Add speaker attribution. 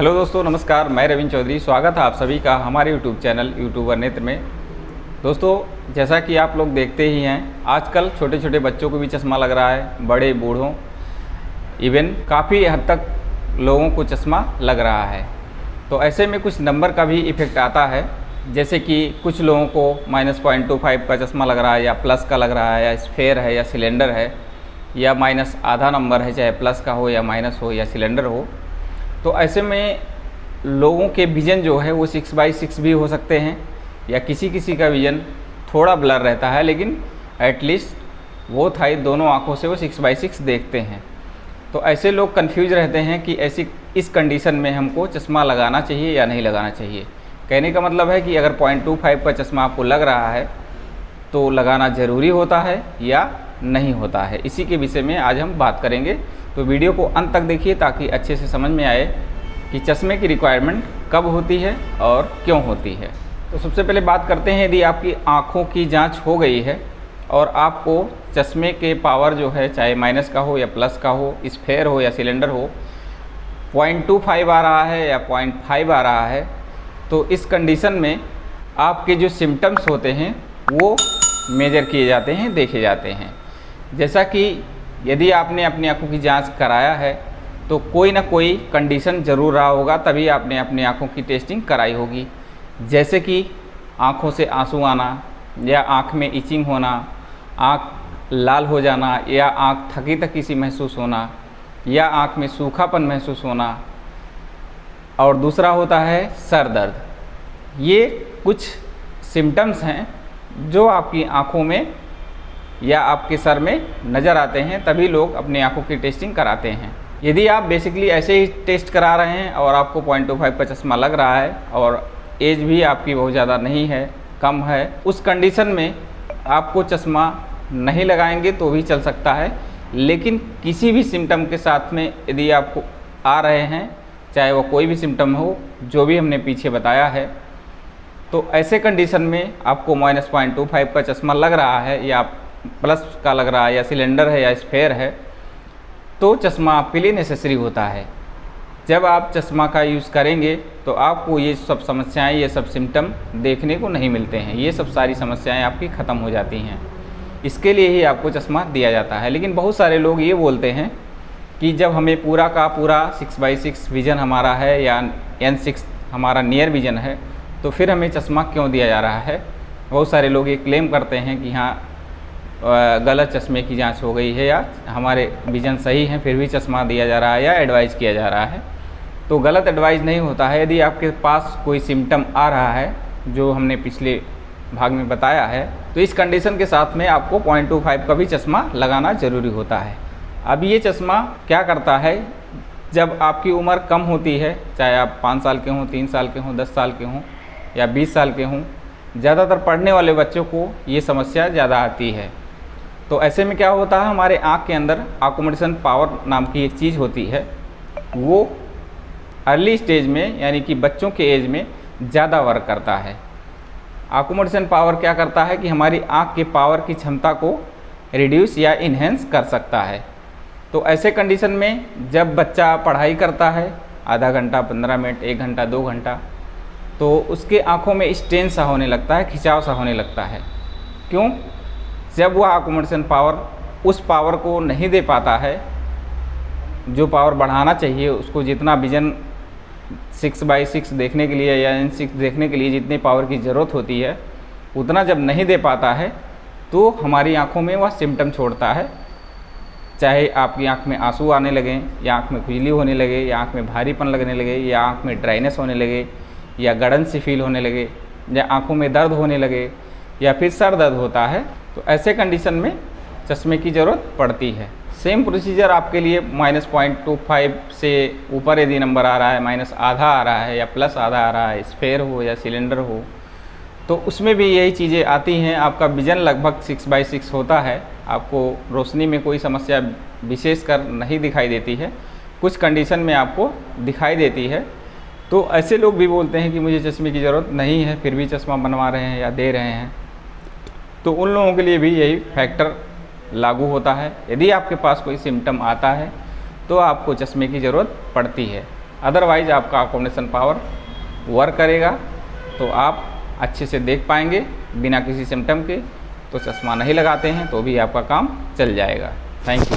Speaker 1: Hello दोस्तों, नमस्कार। मैं रविंद्र चौधरी। स्वागत है आप सभी का हमारे यूट्यूब चैनल यूट्यूबर नेत्र में। दोस्तों, जैसा कि आप लोग देखते ही हैं, आजकल छोटे छोटे बच्चों को भी चश्मा लग रहा है, बड़े बूढ़ों, इवन काफ़ी हद तक लोगों को चश्मा लग रहा है। तो ऐसे में कुछ नंबर का भी इफ़ेक्ट आता है, जैसे कि कुछ लोगों को -0.25 का चश्मा लग रहा है, या प्लस का लग रहा है, या स्फेयर है, या सिलेंडर है, या माइनस आधा नंबर है, चाहे प्लस का हो या माइनस हो या सिलेंडर हो। तो ऐसे में लोगों के विज़न जो है वो 6/6 भी हो सकते हैं, या किसी किसी का विज़न थोड़ा ब्लर रहता है, लेकिन एटलीस्ट वो थाई दोनों आँखों से वो 6/6 देखते हैं। तो ऐसे लोग कंफ्यूज रहते हैं कि ऐसी इस कंडीशन में हमको चश्मा लगाना चाहिए या नहीं लगाना चाहिए। कहने का मतलब है कि अगर 0.25 का चश्मा आपको लग रहा है तो लगाना ज़रूरी होता है या नहीं होता है। इसी के विषय में आज हम बात करेंगे। तो वीडियो को अंत तक देखिए ताकि अच्छे से समझ में आए कि चश्मे की रिक्वायरमेंट कब होती है और क्यों होती है। तो सबसे पहले बात करते हैं, यदि आपकी आँखों की जांच हो गई है और आपको चश्मे के पावर जो है, चाहे माइनस का हो या प्लस का हो, स्फेयर हो या सिलेंडर हो, 0.25 आ रहा है या 0.5 आ रहा है, तो इस कंडीशन में आपके जो सिम्टम्स होते हैं वो मेजर किए जाते हैं, देखे जाते हैं। जैसा कि यदि आपने अपनी आँखों की जांच कराया है तो कोई ना कोई कंडीशन ज़रूर रहा होगा, तभी आपने अपनी आँखों की टेस्टिंग कराई होगी। जैसे कि आँखों से आंसू आना, या आँख में इचिंग होना, आँख लाल हो जाना, या आँख थकी थकी सी महसूस होना, या आँख में सूखापन महसूस होना, और दूसरा होता है सर दर्द। ये कुछ सिम्टम्स हैं जो आपकी आँखों में या आपके सर में नज़र आते हैं, तभी लोग अपनी आँखों की टेस्टिंग कराते हैं। यदि आप बेसिकली ऐसे ही टेस्ट करा रहे हैं और आपको 0.25 का चश्मा लग रहा है और एज भी आपकी बहुत ज़्यादा नहीं है, कम है, उस कंडीशन में आपको चश्मा नहीं लगाएंगे तो भी चल सकता है। लेकिन किसी भी सिम्टम के साथ में यदि आपको आ रहे हैं, चाहे वो कोई भी सिम्टम हो, जो भी हमने पीछे बताया है, तो ऐसे कंडीशन में आपको -0.25 का चश्मा लग रहा है, या प्लस का लग रहा है, या सिलेंडर है, या स्फेयर है, तो चश्मा आपके लिए नेसेसरी होता है। जब आप चश्मा का यूज़ करेंगे तो आपको ये सब समस्याएं, ये सब सिम्टम देखने को नहीं मिलते हैं। ये सब सारी समस्याएं आपकी ख़त्म हो जाती हैं। इसके लिए ही आपको चश्मा दिया जाता है। लेकिन बहुत सारे लोग ये बोलते हैं कि जब हमें पूरा का पूरा 6/6 विज़न हमारा है, या N6 हमारा नियर विज़न है, तो फिर हमें चश्मा क्यों दिया जा रहा है। बहुत सारे लोग ये क्लेम करते हैं कि हाँ, गलत चश्मे की जांच हो गई है, या हमारे विज़न सही हैं फिर भी चश्मा दिया जा रहा है, या एडवाइज़ किया जा रहा है। तो गलत एडवाइस नहीं होता है। यदि आपके पास कोई सिम्टम आ रहा है, जो हमने पिछले भाग में बताया है, तो इस कंडीशन के साथ में आपको 0.25 का भी चश्मा लगाना ज़रूरी होता है। अब ये चश्मा क्या करता है, जब आपकी उम्र कम होती है, चाहे आप 5 साल के हों, 3 साल के हों, 10 साल के हों, या 20 साल के हों, ज़्यादातर पढ़ने वाले बच्चों को ये समस्या ज़्यादा आती है। तो ऐसे में क्या होता है, हमारे आँख के अंदर अकोमोडेशन पावर नाम की एक चीज़ होती है, वो अर्ली स्टेज में, यानी कि बच्चों के एज में ज़्यादा वर्क करता है। अकोमोडेशन पावर क्या करता है कि हमारी आँख के पावर की क्षमता को रिड्यूस या इन्हेंस कर सकता है। तो ऐसे कंडीशन में जब बच्चा पढ़ाई करता है, आधा घंटा, 15 मिनट, 1 घंटा, 2 घंटा, तो उसके आँखों में स्ट्रेन सा होने लगता है, खिंचाव सा होने लगता है। क्यों? जब वह अकोमोडेशन पावर उस पावर को नहीं दे पाता है, जो पावर बढ़ाना चाहिए उसको, जितना विज़न 6/6 देखने के लिए या N6 देखने के लिए जितनी पावर की ज़रूरत होती है, उतना जब नहीं दे पाता है तो हमारी आँखों में वह सिम्टम छोड़ता है। चाहे आपकी आँख में आंसू आने लगें, या आँख में खुजली होने लगे, या आँख में भारीपन लगने लगे, या आँख में ड्राइनेस होने लगे, या गड़न सी फील होने लगे, या आँखों में दर्द होने लगे, या फिर सर दर्द होता है, तो ऐसे कंडीशन में चश्मे की ज़रूरत पड़ती है। सेम प्रोसीजर आपके लिए -0.25 से ऊपर यदि नंबर आ रहा है, माइनस आधा आ रहा है, या प्लस आधा आ रहा है, स्फेयर हो या सिलेंडर हो, तो उसमें भी यही चीज़ें आती हैं। आपका विज़न लगभग 6/6 होता है, आपको रोशनी में कोई समस्या विशेषकर नहीं दिखाई देती है, कुछ कंडीशन में आपको दिखाई देती है। तो ऐसे लोग भी बोलते हैं कि मुझे चश्मे की ज़रूरत नहीं है, फिर भी चश्मा बनवा रहे हैं या दे रहे हैं। तो उन लोगों के लिए भी यही फैक्टर लागू होता है। यदि आपके पास कोई सिम्टम आता है तो आपको चश्मे की ज़रूरत पड़ती है। अदरवाइज़ आपका अकोमोडेशन पावर वर्क करेगा तो आप अच्छे से देख पाएंगे बिना किसी सिम्टम के। तो चश्मा नहीं लगाते हैं तो भी आपका काम चल जाएगा। Thank you.